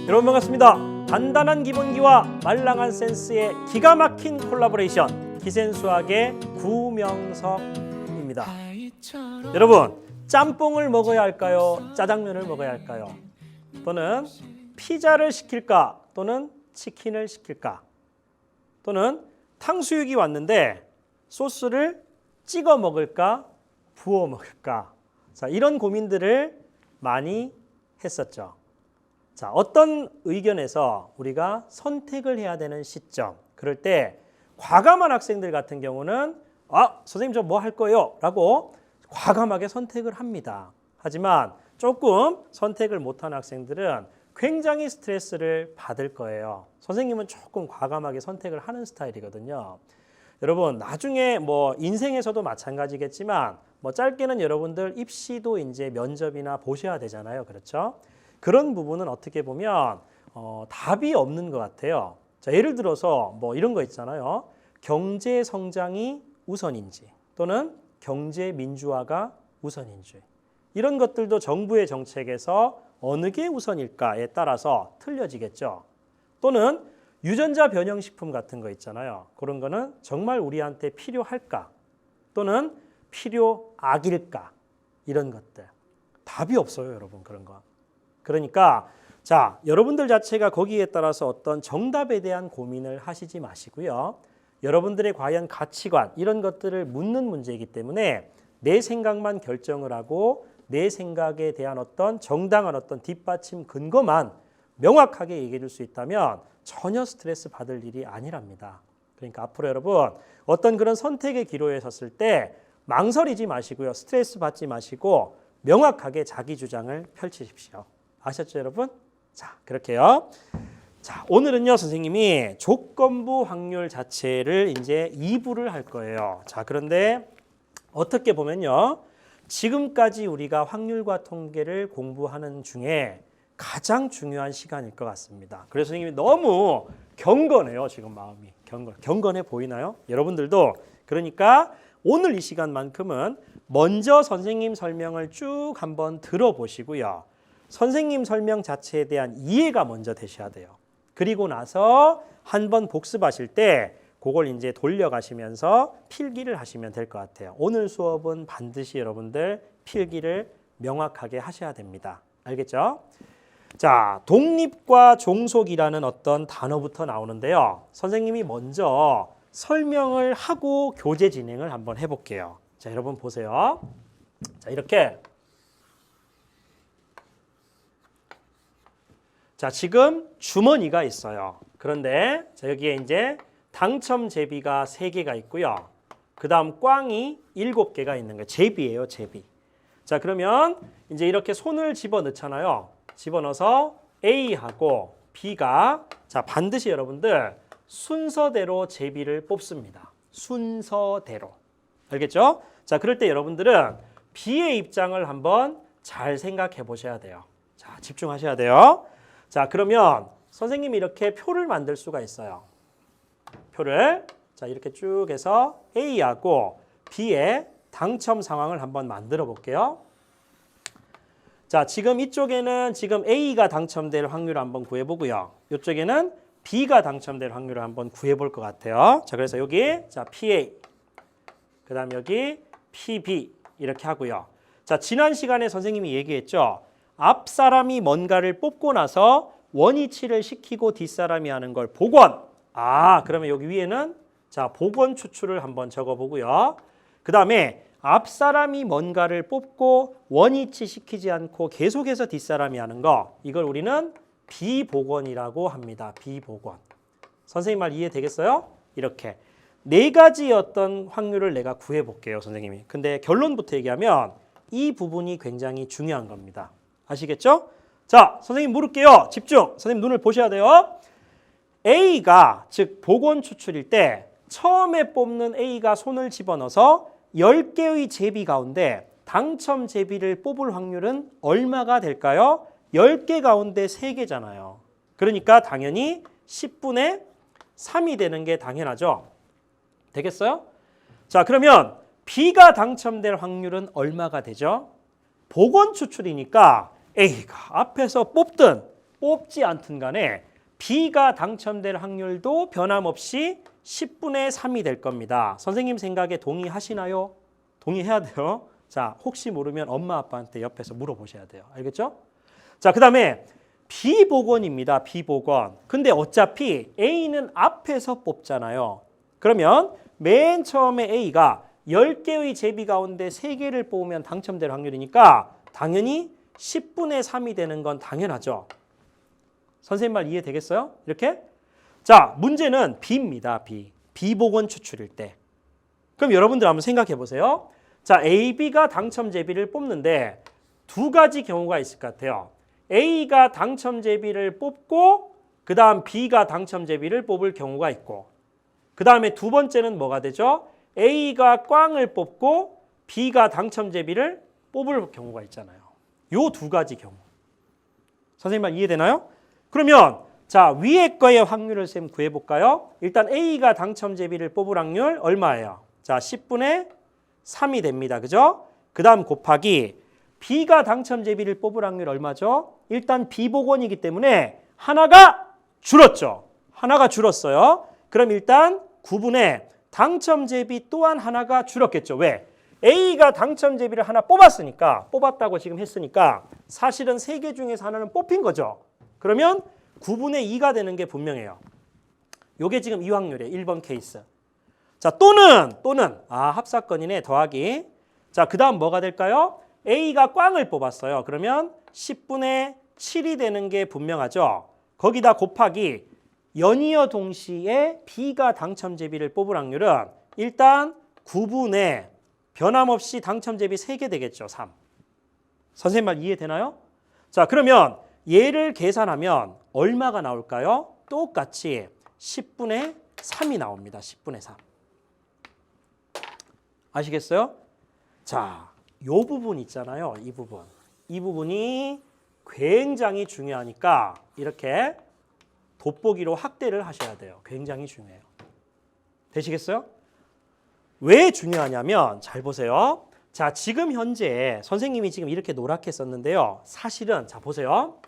여러분 반갑습니다. 단단한 기본기와 말랑한 센스의 기가 막힌 콜라보레이션 기센수학의 구명석입니다. 여러분 짬뽕을 먹어야 할까요? 짜장면을 먹어야 할까요? 또는 피자를 시킬까? 또는 치킨을 시킬까? 또는 탕수육이 왔는데 소스를 찍어 먹을까? 부어 먹을까? 자, 이런 고민들을 많이 했었죠. 자, 어떤 의견에서 우리가 선택을 해야 되는 시점, 그럴 때 과감한 학생들 같은 경우는 선생님 저 뭐 할 거예요? 라고 과감하게 선택을 합니다. 하지만 조금 선택을 못한 학생들은 굉장히 스트레스를 받을 거예요. 선생님은 조금 과감하게 선택을 하는 스타일이거든요. 여러분 나중에 뭐 인생에서도 마찬가지겠지만 뭐 짧게는 여러분들 입시도 이제 면접이나 보셔야 되잖아요. 그렇죠? 그런 부분은 어떻게 보면 답이 없는 것 같아요. 자, 예를 들어서 뭐 이런 거 있잖아요. 경제 성장이 우선인지 또는 경제 민주화가 우선인지 이런 것들도 정부의 정책에서 어느 게 우선일까에 따라서 틀려지겠죠. 또는 유전자 변형식품 같은 거 있잖아요. 그런 거는 정말 우리한테 필요할까? 또는 필요악일까? 이런 것들. 답이 없어요, 여러분. 그런 거. 그러니까 자, 여러분들 자체가 거기에 따라서 어떤 정답에 대한 고민을 하시지 마시고요. 여러분들의 과연 가치관 이런 것들을 묻는 문제이기 때문에 내 생각만 결정을 하고 내 생각에 대한 어떤 정당한 어떤 뒷받침 근거만 명확하게 얘기해 줄 수 있다면 전혀 스트레스 받을 일이 아니랍니다. 그러니까 앞으로 여러분 어떤 그런 선택의 기로에 섰을 때 망설이지 마시고요. 스트레스 받지 마시고 명확하게 자기 주장을 펼치십시오. 아셨죠, 여러분? 자, 그렇게요. 자, 오늘은요, 선생님이 조건부 확률 자체를 이제 2부를 할 거예요. 자, 그런데 어떻게 보면요. 지금까지 우리가 확률과 통계를 공부하는 중에 가장 중요한 시간일 것 같습니다. 그래서 선생님이 너무 경건해요. 지금 마음이. 경건해 보이나요? 여러분들도. 그러니까 오늘 이 시간만큼은 먼저 선생님 설명을 쭉 한번 들어보시고요. 선생님 설명 자체에 대한 이해가 먼저 되셔야 돼요. 그리고 나서 한번 복습하실 때 그걸 이제 돌려가시면서 필기를 하시면 될 것 같아요. 오늘 수업은 반드시 여러분들 필기를 명확하게 하셔야 됩니다. 알겠죠? 자, 독립과 종속이라는 어떤 단어부터 나오는데요. 선생님이 먼저 설명을 하고 교재 진행을 한번 해볼게요. 자, 여러분 보세요. 자, 이렇게. 자, 지금 주머니가 있어요. 그런데 자, 여기에 이제 당첨 제비가 3개가 있고요. 그 다음 꽝이 7개가 있는 거예요. 제비예요, 제비. 자, 그러면 이제 이렇게 손을 집어넣잖아요. 집어넣어서 A하고 B가 자, 반드시 여러분들 순서대로 제비를 뽑습니다. 순서대로. 알겠죠? 자, 그럴 때 여러분들은 B의 입장을 한번 잘 생각해 보셔야 돼요. 자, 집중하셔야 돼요. 자, 그러면 선생님이 이렇게 표를 만들 수가 있어요. 표를 자, 이렇게 쭉 해서 A하고 B의 당첨 상황을 한번 만들어 볼게요. 자, 지금 이쪽에는 지금 A가 당첨될 확률을 한번 구해 보고요. 이쪽에는 B가 당첨될 확률을 한번 구해 볼 것 같아요. 자, 그래서 여기 자, PA 그다음 여기 PB 이렇게 하고요. 자, 지난 시간에 선생님이 얘기했죠. 앞 사람이 뭔가를 뽑고 나서 원위치를 시키고 뒷사람이 하는 걸 복원. 그러면 여기 위에는 자, 복원 추출을 한번 적어보고요. 그 다음에 앞 사람이 뭔가를 뽑고 원위치 시키지 않고 계속해서 뒷사람이 하는 거 이걸 우리는 비복원이라고 합니다. 비복원. 선생님 말 이해되겠어요? 이렇게 4가지 어떤 확률을 내가 구해볼게요. 선생님이. 근데 결론부터 얘기하면 이 부분이 굉장히 중요한 겁니다. 아시겠죠? 자, 선생님 물을게요. 집중. 선생님 눈을 보셔야 돼요. A가 즉 복원 추출일 때 처음에 뽑는 A가 손을 집어넣어서 10개의 제비 가운데 당첨 제비를 뽑을 확률은 얼마가 될까요? 10개 가운데 3개잖아요. 그러니까 당연히 10분의 3이 되는 게 당연하죠. 되겠어요? 자, 그러면 B가 당첨될 확률은 얼마가 되죠? 복원 추출이니까 A가 앞에서 뽑든 뽑지 않든 간에 B가 당첨될 확률도 변함없이 10분의 3이 될 겁니다. 선생님 생각에 동의하시나요? 동의해야 돼요. 자, 혹시 모르면 엄마 아빠한테 옆에서 물어보셔야 돼요. 알겠죠? 자, 그 다음에 비복원입니다. 비복원. 근데 어차피 A는 앞에서 뽑잖아요. 그러면 맨 처음에 A가 10개의 제비 가운데 3개를 뽑으면 당첨될 확률이니까 당연히 10분의 3이 되는 건 당연하죠. 선생님 말 이해되겠어요? 이렇게? 자, 문제는 B입니다. B. 비복원 추출일 때. 그럼 여러분들 한번 생각해 보세요. 자, A, B가 당첨 제비를 뽑는데 두 가지 경우가 있을 것 같아요. A가 당첨 제비를 뽑고 그 다음 B가 당첨 제비를 뽑을 경우가 있고 그 다음에 두 번째는 뭐가 되죠? A가 꽝을 뽑고 B가 당첨 제비를 뽑을 경우가 있잖아요. 요 두 가지 경우. 선생님 말 이해되나요? 그러면 자, 위에 거의 확률을 쌤 구해볼까요? 일단 A가 당첨 제비를 뽑을 확률 얼마예요? 자, 10분의 3이 됩니다. 그죠? 그 다음 곱하기 B가 당첨 제비를 뽑을 확률 얼마죠? 일단 비복원이기 때문에 하나가 줄었죠. 하나가 줄었어요. 그럼 일단 9분의 당첨 제비 또한 하나가 줄었겠죠. 왜? A가 당첨 제비를 하나 뽑았으니까, 뽑았다고 지금 했으니까 사실은 3개 중에서 하나는 뽑힌 거죠. 그러면 9분의 2가 되는 게 분명해요. 요게 지금 이 확률이에요. 1번 케이스. 자, 또는 합사건이네. 더하기. 자, 그 다음 뭐가 될까요? A가 꽝을 뽑았어요. 그러면 10분의 7이 되는 게 분명하죠. 거기다 곱하기 연이어 동시에 B가 당첨 제비를 뽑을 확률은 일단 9분의 변함없이 당첨 제비 3개 되겠죠. 3. 선생님 말 이해되나요? 자, 그러면 얘를 계산하면 얼마가 나올까요? 똑같이 10분의 3이 나옵니다. 10분의 3. 아시겠어요? 자, 요 부분 있잖아요. 이 부분. 이 부분이 굉장히 중요하니까 이렇게 돋보기로 확대를 하셔야 돼요. 굉장히 중요해요. 되시겠어요? 왜 중요하냐면 잘 보세요. 자, 지금 현재 선생님이 지금 이렇게 노랗게 썼는데요. 사실은 자, 보세요.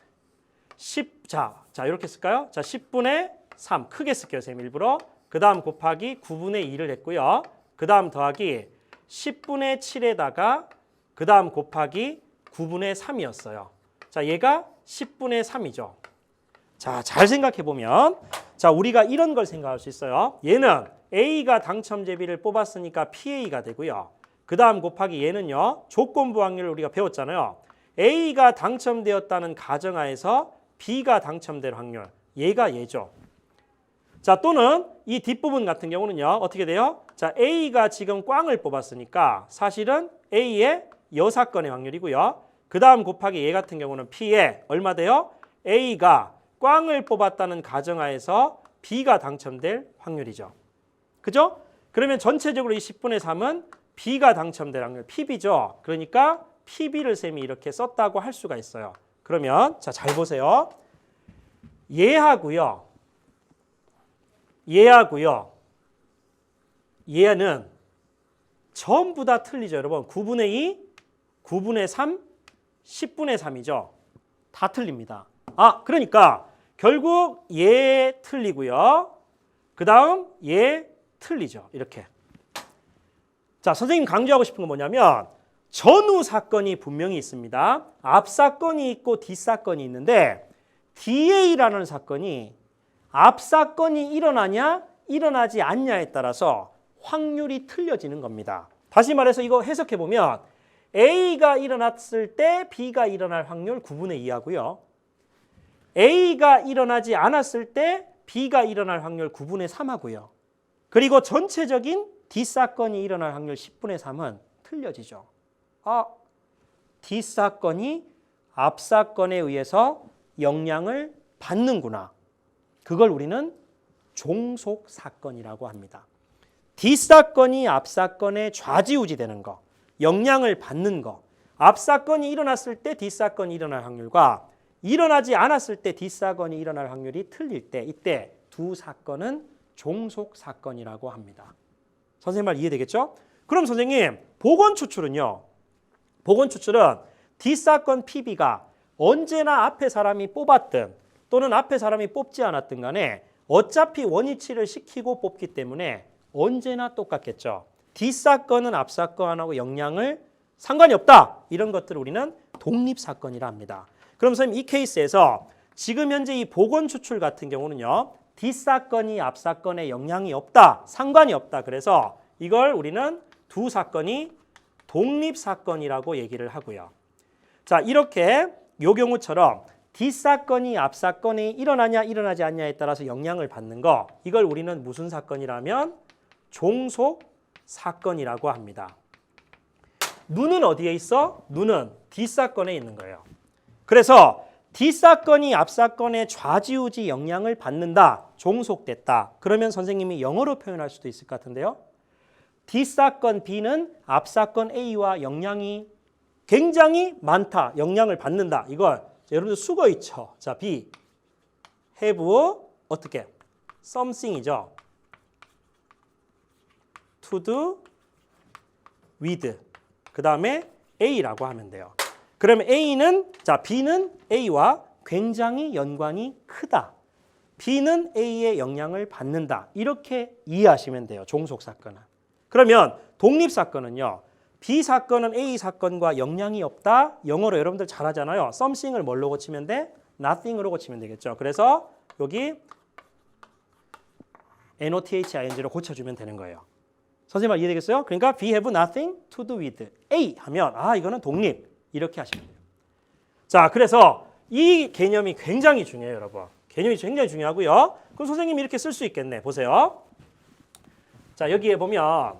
10, 자, 이렇게 쓸까요? 자, 10분의 3 크게 쓸게요. 선생님 일부러. 그 다음 곱하기 9분의 2를 했고요. 그 다음 더하기 10분의 7에다가 그 다음 곱하기 9분의 3이었어요. 자, 얘가 10분의 3이죠. 자, 잘 생각해 보면 자, 우리가 이런 걸 생각할 수 있어요. 얘는 A가 당첨 제비를 뽑았으니까 PA가 되고요. 그 다음 곱하기 얘는요. 조건부 확률을 우리가 배웠잖아요. A가 당첨되었다는 가정하에서 B가 당첨될 확률. 얘가 얘죠. 자, 또는 이 뒷부분 같은 경우는요. 어떻게 돼요? 자, A가 지금 꽝을 뽑았으니까 사실은 A의 여사건의 확률이고요. 그 다음 곱하기 얘 같은 경우는 P에 얼마 돼요? A가 꽝을 뽑았다는 가정하에서 B가 당첨될 확률이죠. 그죠? 그러면 전체적으로 이 10분의 3은 B가 당첨될 확률, PB죠. 그러니까 PB를 쌤이 이렇게 썼다고 할 수가 있어요. 그러면 자, 잘 보세요. 얘하고요. 얘는 전부 다 틀리죠, 여러분. 9분의 2, 9분의 3, 10분의 3이죠. 다 틀립니다. 아, 그러니까 결국 얘 틀리고요. 그 다음 얘 틀리죠. 이렇게. 자, 선생님 강조하고 싶은 건 뭐냐면 전후 사건이 분명히 있습니다. 앞 사건이 있고 뒷 사건이 있는데 DA라는 사건이 앞 사건이 일어나냐 일어나지 않냐에 따라서 확률이 틀려지는 겁니다. 다시 말해서 이거 해석해 보면 A가 일어났을 때 B가 일어날 확률 9분의 2하고요. A가 일어나지 않았을 때 B가 일어날 확률 9분의 3하고요. 그리고 전체적인 뒷사건이 일어날 확률 10분의 3은 틀려지죠. 아, 뒷사건이 앞사건에 의해서 영향을 받는구나. 그걸 우리는 종속사건이라고 합니다. 뒷사건이 앞사건에 좌지우지되는 거, 영향을 받는 거, 앞사건이 일어났을 때 뒷사건이 일어날 확률과 일어나지 않았을 때 뒷사건이 일어날 확률이 틀릴 때 이때 두 사건은 종속사건이라고 합니다. 선생님 말 이해되겠죠? 그럼 선생님, 복원 추출은요? 복원 추출은 뒷사건 PB가 언제나 앞에 사람이 뽑았든 또는 앞에 사람이 뽑지 않았든 간에 어차피 원위치를 시키고 뽑기 때문에 언제나 똑같겠죠. 뒷사건은 앞사건하고 영향을 상관이 없다. 이런 것들을 우리는 독립사건이라 합니다. 그럼 선생님 이 케이스에서 지금 현재 이 보건 추출 같은 경우는요. 뒷사건이 앞사건에 영향이 없다. 상관이 없다. 그래서 이걸 우리는 두 사건이 독립사건이라고 얘기를 하고요. 자, 이렇게 요 경우처럼 뒷사건이 앞사건이 일어나냐 일어나지 않냐에 따라서 영향을 받는 거 이걸 우리는 무슨 사건이라면 종속사건이라고 합니다. 누는 어디에 있어? 누는 뒷사건에 있는 거예요. 그래서 뒷사건이 앞사건에 좌지우지 영향을 받는다. 종속됐다. 그러면 선생님이 영어로 표현할 수도 있을 것 같은데요. 뒷사건 B는 앞사건 A와 영향이 굉장히 많다. 영향을 받는다. 이걸 여러분들 수거 있죠. 자, B. have 어떻게? something이죠. to do with. 그 다음에 A라고 하면 돼요. 그러면 A는, 자, B는 A와 굉장히 연관이 크다. B는 A의 영향을 받는다. 이렇게 이해하시면 돼요. 종속사건은. 그러면 독립사건은요. B 사건은 A 사건과 영향이 없다. 영어로 여러분들 잘 하잖아요. something을 뭘로 고치면 돼? nothing으로 고치면 되겠죠. 그래서 여기 nothing로 고쳐주면 되는 거예요. 선생님 이해되겠어요? 그러니까 B have nothing to do with A 하면 이거는 독립. 이렇게 하시면 돼요. 자, 그래서 이 개념이 굉장히 중요해요, 여러분. 개념이 굉장히 중요하고요. 그럼 선생님이 이렇게 쓸 수 있겠네. 보세요. 자, 여기에 보면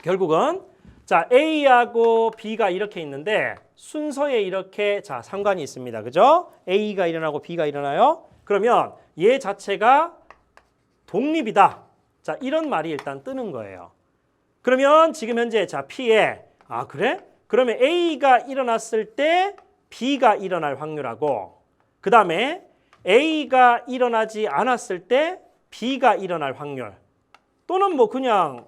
결국은 자, A하고 B가 이렇게 있는데 순서에 이렇게 자, 상관이 있습니다. 그죠? A가 일어나고 B가 일어나요. 그러면 얘 자체가 독립이다. 자, 이런 말이 일단 뜨는 거예요. 그러면 지금 현재 자, P에 그래? 그러면 A가 일어났을 때 B가 일어날 확률하고 그 다음에 A가 일어나지 않았을 때 B가 일어날 확률 또는 뭐 그냥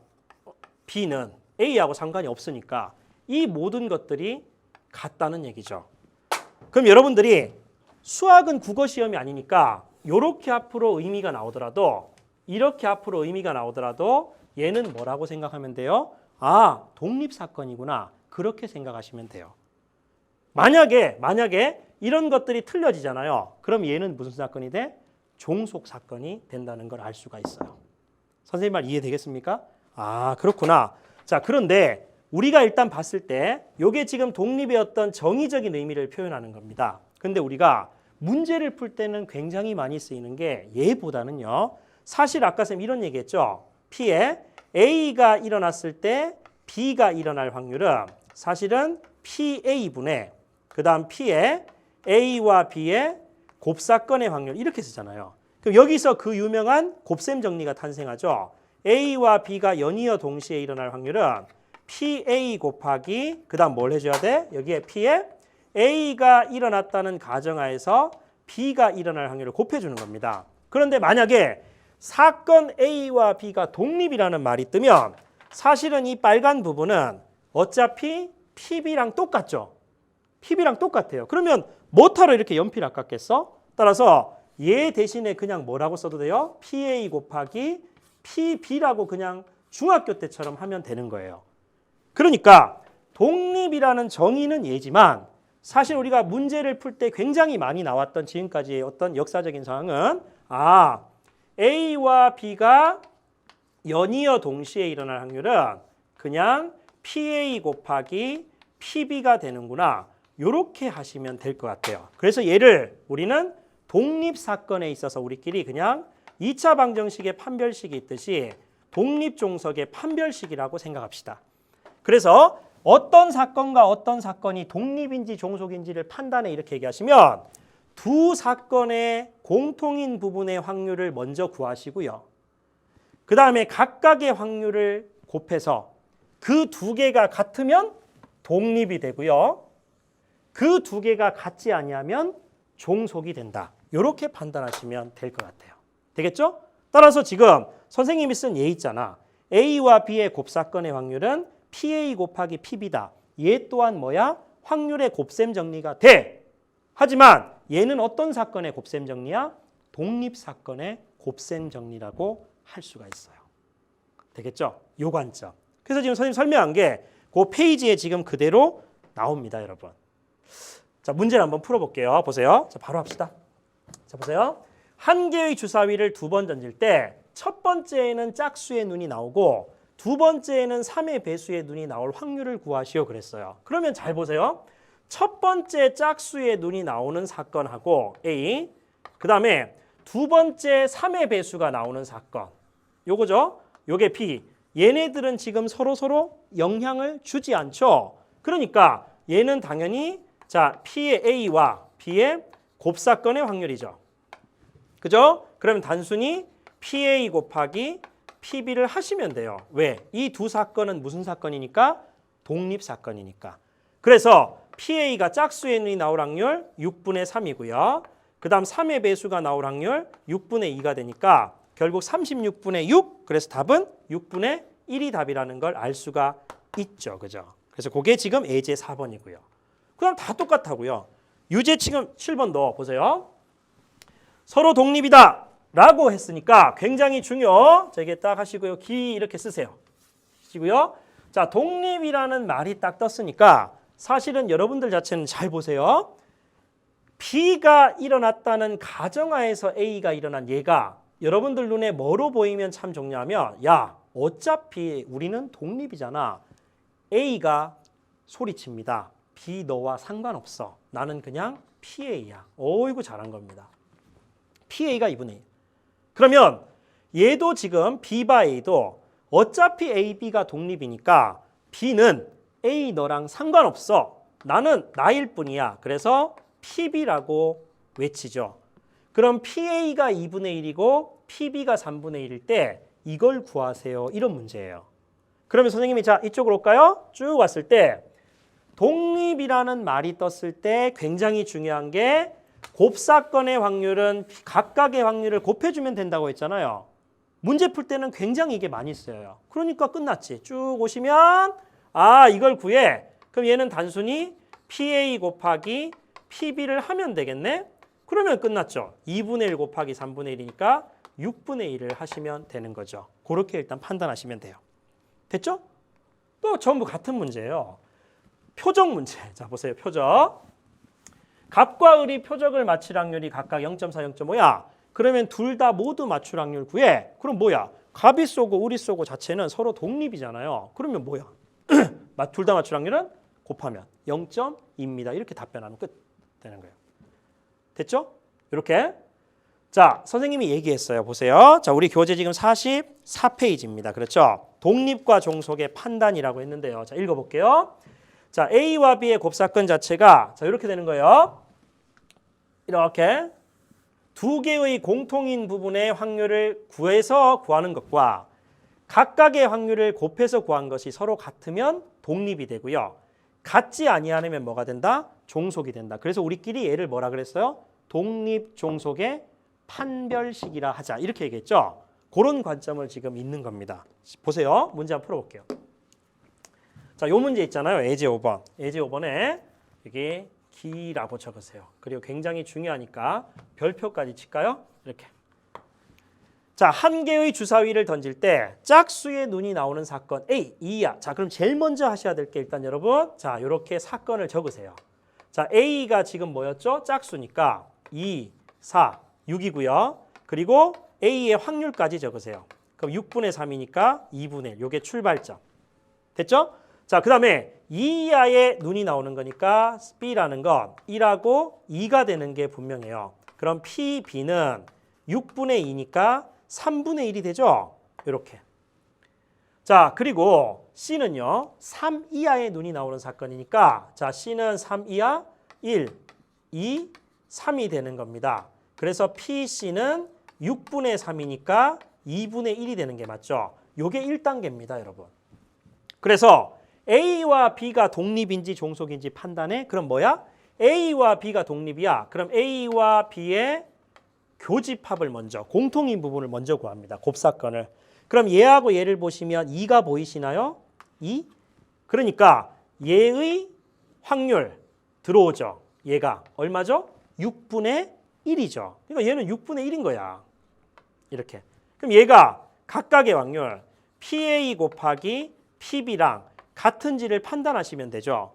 B는 A하고 상관이 없으니까 이 모든 것들이 같다는 얘기죠. 그럼 여러분들이 수학은 국어 시험이 아니니까 이렇게 앞으로 의미가 나오더라도 이렇게 앞으로 의미가 나오더라도 얘는 뭐라고 생각하면 돼요? 독립사건이구나. 그렇게 생각하시면 돼요. 만약에 이런 것들이 틀려지잖아요. 그럼 얘는 무슨 사건이 돼? 종속사건이 된다는 걸 알 수가 있어요. 선생님 말 이해되겠습니까? 그렇구나. 자, 그런데 우리가 일단 봤을 때 이게 지금 독립의 어떤 정의적인 의미를 표현하는 겁니다. 근데 우리가 문제를 풀 때는 굉장히 많이 쓰이는 게 얘보다는요. 사실 아까 쌤 이런 얘기했죠. P에 A가 일어났을 때 B가 일어날 확률은 사실은 PA분의 그 다음 P에 A와 B의 곱사건의 확률 이렇게 쓰잖아요. 그럼 여기서 그 유명한 곱셈 정리가 탄생하죠. A와 B가 연이어 동시에 일어날 확률은 PA 곱하기 그 다음 뭘 해줘야 돼? 여기에 P에 A가 일어났다는 가정하에서 B가 일어날 확률을 곱해주는 겁니다. 그런데 만약에 사건 A와 B가 독립이라는 말이 뜨면 사실은 이 빨간 부분은 어차피 PB랑 똑같죠. PB랑 똑같아요. 그러면 뭐하러 이렇게 연필 아깝겠어? 따라서 얘 대신에 그냥 뭐라고 써도 돼요? PA 곱하기 PB라고 그냥 중학교 때처럼 하면 되는 거예요. 그러니까 독립이라는 정의는 얘지만 사실 우리가 문제를 풀 때 굉장히 많이 나왔던 지금까지의 어떤 역사적인 상황은 A와 B가 연이어 동시에 일어날 확률은 그냥 PA 곱하기 PB가 되는구나. 이렇게 하시면 될 것 같아요. 그래서 얘를 우리는 독립사건에 있어서 우리끼리 그냥 2차 방정식의 판별식이 있듯이 독립종석의 판별식이라고 생각합시다. 그래서 어떤 사건과 어떤 사건이 독립인지 종속인지를 판단해 이렇게 얘기하시면 두 사건의 공통인 부분의 확률을 먼저 구하시고요. 그 다음에 각각의 확률을 곱해서 그 두 개가 같으면 독립이 되고요. 그 두 개가 같지 아니하면 종속이 된다. 이렇게 판단하시면 될 것 같아요. 되겠죠? 따라서 지금 선생님이 쓴 얘 있잖아. A와 B의 곱사건의 확률은 PA 곱하기 PB다. 얘 또한 뭐야? 확률의 곱셈 정리가 돼. 하지만 얘는 어떤 사건의 곱셈 정리야? 독립 사건의 곱셈 정리라고 할 수가 있어요. 되겠죠? 요 관점. 그래서 지금 선생님 설명한 게 그 페이지에 지금 그대로 나옵니다, 여러분. 자, 문제를 한번 풀어볼게요. 보세요. 자, 바로 합시다. 자, 보세요. 한 개의 주사위를 두 번 던질 때 첫 번째에는 짝수의 눈이 나오고 두 번째에는 3의 배수의 눈이 나올 확률을 구하시오 그랬어요. 그러면 잘 보세요. 첫 번째 짝수의 눈이 나오는 사건하고 A, 그 다음에 두 번째 3의 배수가 나오는 사건, 요거죠. 요게 B. 얘네들은 지금 서로 영향을 주지 않죠. 그러니까 얘는 당연히 자 P의 A와 B의 곱사건의 확률이죠. 그죠? 그러면 단순히 PA 곱하기 PB를 하시면 돼요. 왜? 이 두 사건은 무슨 사건이니까? 독립 사건이니까. 그래서 PA가 짝수의 눈이 나올 확률 6분의 3이고요. 그 다음 3의 배수가 나올 확률 6분의 2가 되니까 결국 36분의 6, 그래서 답은 6분의 1이 답이라는 걸 알 수가 있죠. 그죠? 그래서 그게 지금 예제 4번이고요. 그 다음 다 똑같다고요. 유제 지금 7번도 보세요. 서로 독립이다 라고 했으니까 굉장히 중요. 자, 이게 딱 하시고요. 기 이렇게 쓰세요. 하시고요. 자, 독립이라는 말이 딱 떴으니까 사실은 여러분들 자체는 잘 보세요. B가 일어났다는 가정하에서 A가 일어난 얘가 여러분들 눈에 뭐로 보이면 참 좋냐면 야, 어차피 우리는 독립이잖아. A가 소리칩니다. B 너와 상관없어. 나는 그냥 PA야. 어이구 잘한 겁니다. PA가 2분의 1. 그러면 얘도 지금 B바 A도 어차피 A, B가 독립이니까 B는 A 너랑 상관없어. 나는 나일 뿐이야. 그래서 PB라고 외치죠. 그럼 PA가 2분의 1이고 PB가 3분의 1일 때 이걸 구하세요. 이런 문제예요. 그러면 선생님이 자 이쪽으로 올까요? 쭉 왔을 때 독립이라는 말이 떴을 때 굉장히 중요한 게 곱사건의 확률은 각각의 확률을 곱해주면 된다고 했잖아요. 문제 풀 때는 굉장히 이게 많이 쓰여요. 그러니까 끝났지. 쭉 오시면 아 이걸 구해. 그럼 얘는 단순히 PA 곱하기 PB를 하면 되겠네. 그러면 끝났죠. 2분의 1 곱하기 3분의 1이니까 6분의 1을 하시면 되는 거죠. 그렇게 일단 판단하시면 돼요. 됐죠? 또 전부 같은 문제예요. 표적 문제. 자 보세요. 표적. 갑과 을이 표적을 맞출 확률이 각각 0.4, 0.5야. 그러면 둘 다 모두 맞출 확률 구해. 그럼 뭐야? 갑이 쏘고 을이 쏘고 자체는 서로 독립이잖아요. 그러면 뭐야? 둘 다 맞출 확률은 곱하면 0.2입니다. 이렇게 답변하면 끝 되는 거예요. 됐죠? 이렇게. 자, 선생님이 얘기했어요. 보세요. 자, 우리 교재 지금 44페이지입니다. 그렇죠? 독립과 종속의 판단이라고 했는데요. 자, 읽어볼게요. 자, A와 B의 곱사건 자체가 자, 이렇게 되는 거예요. 이렇게 두 개의 공통인 부분의 확률을 구해서 구하는 것과 각각의 확률을 곱해서 구한 것이 서로 같으면 독립이 되고요. 같지 아니하면 뭐가 된다? 종속이 된다. 그래서 우리끼리 얘를 뭐라 그랬어요? 독립 종속의 판별식이라 하자. 이렇게 얘기했죠. 그런 관점을 지금 있는 겁니다. 보세요. 문제 한번 풀어볼게요. 자, 요 문제 있잖아요. 예제 5번. 예제 5번에 여기 기라고 적으세요. 그리고 굉장히 중요하니까 별표까지 칠까요? 이렇게. 자, 한 개의 주사위를 던질 때 짝수의 눈이 나오는 사건 A, 2야. 자, 그럼 제일 먼저 하셔야 될 게 일단 여러분, 자, 이렇게 사건을 적으세요. 자, A가 지금 뭐였죠? 짝수니까 2, 4, 6이고요. 그리고 A의 확률까지 적으세요. 그럼 6분의 3이니까 2분의 1. 요게 출발점. 됐죠? 자, 그 다음에 2 이하의 눈이 나오는 거니까 B라는 건 1하고 2가 되는 게 분명해요. 그럼 PB는 6분의 2니까 3분의 1이 되죠? 이렇게. 자, 그리고 C는요. 3 이하의 눈이 나오는 사건이니까 자, C는 3 이하 1, 2, 3이 되는 겁니다. 그래서 PC는 6분의 3이니까 2분의 1이 되는 게 맞죠? 요게 1단계입니다, 여러분. 그래서 A와 B가 독립인지 종속인지 판단해? 그럼 뭐야? A와 B가 독립이야. 그럼 A와 B의 교집합을 먼저, 공통인 부분을 먼저 구합니다. 곱사건을. 그럼 얘하고 얘를 보시면 2가 보이시나요? 2? 그러니까 얘의 확률 들어오죠. 얘가 얼마죠? 6분의 1이죠. 그러니까 얘는 6분의 1인 거야. 이렇게. 그럼 얘가 각각의 확률 PA 곱하기 PB랑 같은지를 판단하시면 되죠.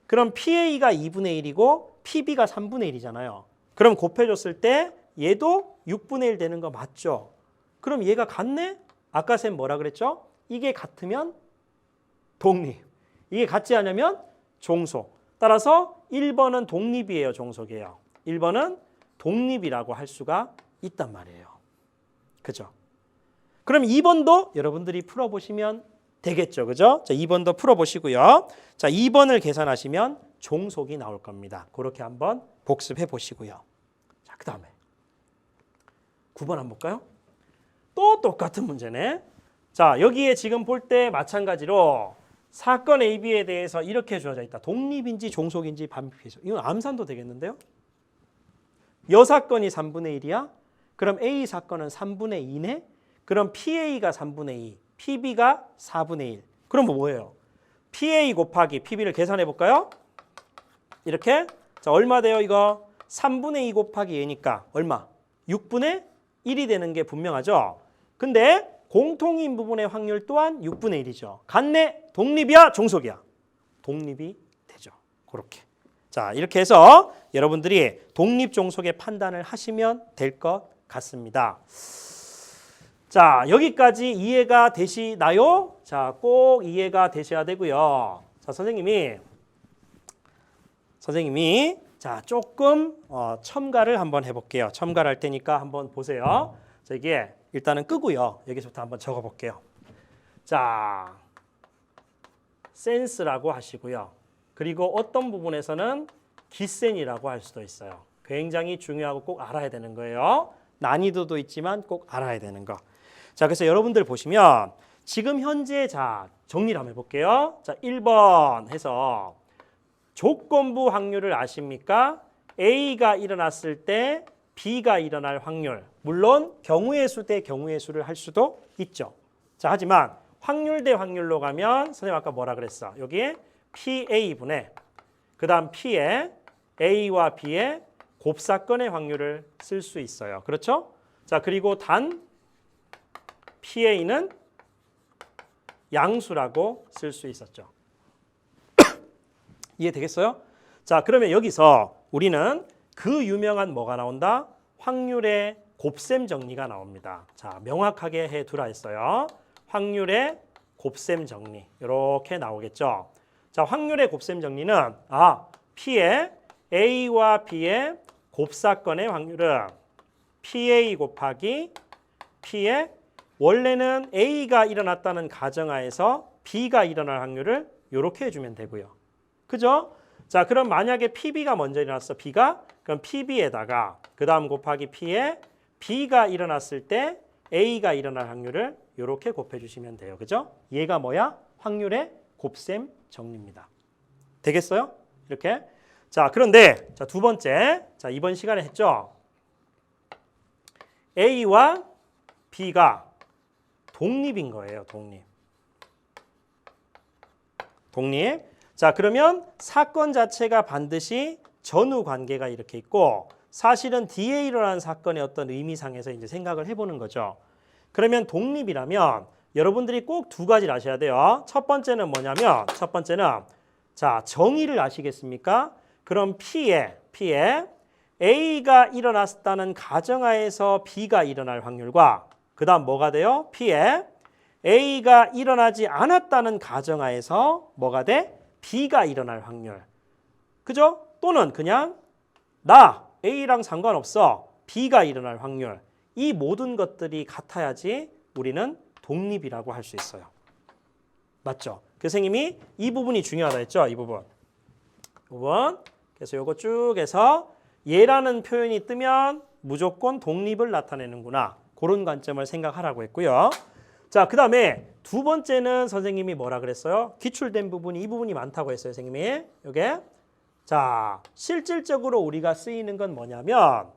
그럼 PA가 2분의 1이고 PB가 3분의 1이잖아요. 그럼 곱해줬을 때 얘도 6분의 1 되는 거 맞죠? 그럼 얘가 같네? 아까 쌤 뭐라 그랬죠? 이게 같으면 독립. 이게 같지 않으면 종속. 따라서 1번은 독립이에요, 종속이에요. 1번은 독립이라고 할 수가 있단 말이에요. 그죠? 그럼 2번도 여러분들이 풀어보시면 되겠죠. 그죠? 자, 2번도 풀어보시고요. 자, 2번을 계산하시면 종속이 나올 겁니다. 그렇게 한번 복습해 보시고요. 자, 그 다음에 9번 한번 볼까요? 또 똑같은 문제네. 자, 여기에 지금 볼 때 마찬가지로 사건 AB에 대해서 이렇게 주어져 있다. 독립인지 종속인지 반비례죠. 이건 암산도 되겠는데요. 여사건이 3분의 1이야? 그럼 A 사건은 3분의 2네? 그럼 PA가 3분의 2, PB가 4분의 1. 그럼 뭐예요? PA 곱하기 PB를 계산해 볼까요? 이렇게. 자, 얼마 돼요, 이거? 3분의 2 곱하기 얘니까 얼마? 6분의 1이 되는 게 분명하죠? 근데 공통인 부분의 확률 또한 6분의 1이죠. 같네? 독립이야? 종속이야? 독립이 되죠. 그렇게. 자, 이렇게 해서 여러분들이 독립 종속의 판단을 하시면 될 것 같습니다. 자, 여기까지 이해가 되시나요? 자, 꼭 이해가 되셔야 되고요. 자, 선생님이 자, 조금 첨가를 한번 해볼게요. 첨가를 할 테니까 한번 보세요. 자, 이게 일단은 끄고요. 여기서부터 한번 적어볼게요. 자, 센스라고 하시고요. 그리고 어떤 부분에서는 기센이라고 할 수도 있어요. 굉장히 중요하고 꼭 알아야 되는 거예요. 난이도도 있지만 꼭 알아야 되는 거. 자, 그래서 여러분들 보시면 지금 현재 자 정리를 한번 해볼게요. 자, 1번 해서 조건부 확률을 아십니까? A가 일어났을 때 B가 일어날 확률. 물론 경우의 수 대 경우의 수를 할 수도 있죠. 자, 하지만 확률 대 확률로 가면 선생님 아까 뭐라 그랬어? 여기에 PA분의 그 다음 P에 A와 B의 곱사건의 확률을 쓸 수 있어요. 그렇죠? 자, 그리고 단 PA는 양수라고 쓸 수 있었죠. 이해되겠어요? 자, 그러면 여기서 우리는 그 유명한 뭐가 나온다? 확률의 곱셈 정리가 나옵니다. 자, 명확하게 해두라 했어요. 확률의 곱셈 정리. 이렇게 나오겠죠. 자, 확률의 곱셈 정리는 P의 A와 B의 곱사건의 확률은 PA 곱하기 P의 원래는 A가 일어났다는 가정하에서 B가 일어날 확률을 이렇게 해주면 되고요. 그죠? 자, 그럼 만약에 PB가 먼저 일어났어, B가. 그럼 PB에다가 그 다음 곱하기 P에 B가 일어났을 때 A가 일어날 확률을 이렇게 곱해주시면 돼요. 그죠? 얘가 뭐야? 확률의 곱셈 정리입니다. 되겠어요? 이렇게. 자, 그런데 자, 두 번째. 자, 이번 시간에 했죠? A와 B가 독립인 거예요. 독립. 자, 그러면 사건 자체가 반드시 전후 관계가 이렇게 있고 사실은 뒤에 일어난 사건의 어떤 의미상에서 이제 생각을 해보는 거죠. 그러면 독립이라면 여러분들이 꼭 두 가지를 아셔야 돼요. 첫 번째는 뭐냐면 자, 정의를 아시겠습니까? 그럼 P에 A가 일어났다는 가정하에서 B가 일어날 확률과 그 다음 뭐가 돼요? P에 A가 일어나지 않았다는 가정하에서 뭐가 돼? B가 일어날 확률. 그죠? 또는 그냥 나 A랑 상관없어. B가 일어날 확률. 이 모든 것들이 같아야지 우리는 독립이라고 할 수 있어요. 맞죠? 교수님이 이 부분이 중요하다 했죠? 이 부분. 그래서 요거 쭉 해서 얘라는 표현이 뜨면 무조건 독립을 나타내는구나. 그런 관점을 생각하라고 했고요. 자, 그 다음에 두 번째는 선생님이 뭐라 그랬어요? 기출된 부분이 이 부분이 많다고 했어요, 선생님이. 요게. 자, 실질적으로 우리가 쓰이는 건 뭐냐면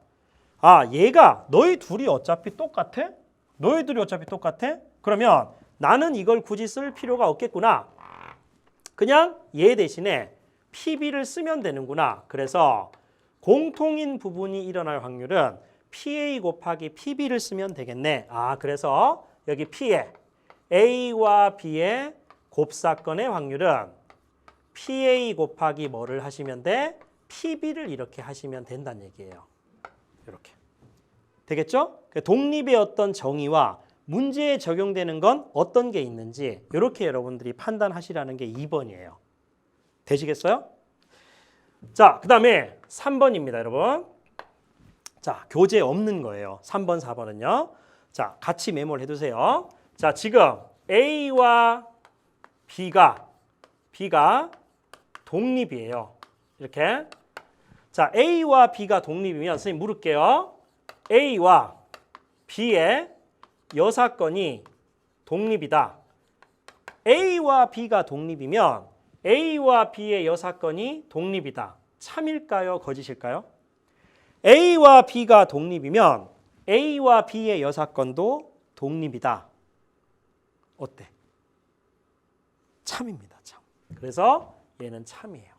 얘가 너희 둘이 어차피 똑같아? 너희들이 어차피 똑같아? 그러면 나는 이걸 굳이 쓸 필요가 없겠구나. 그냥 얘 대신에 PB를 쓰면 되는구나. 그래서 공통인 부분이 일어날 확률은 PA 곱하기 PB를 쓰면 되겠네. 그래서 여기 P의 A와 B의 곱사건의 확률은 PA 곱하기 뭐를 하시면 돼? PB를 이렇게 하시면 된다는 얘기예요. 이렇게. 되겠죠? 독립의 어떤 정의와 문제에 적용되는 건 어떤 게 있는지 이렇게 여러분들이 판단하시라는 게 2번이에요. 되시겠어요? 자, 그 다음에 3번입니다, 여러분. 자, 교재 없는 거예요. 3번, 4번은요. 자, 같이 메모를 해두세요. 자, 지금 A와 B가 독립이에요. 이렇게. 자, A와 B가 독립이면 선생님 물을게요. A와 B의 여사건이 독립이다. A와 B가 독립이면 A와 B의 여사건이 독립이다. 참일까요? 거짓일까요? A와 B가 독립이면 A와 B의 여사건도 독립이다. 어때? 참입니다. 참. 그래서 얘는 참이에요.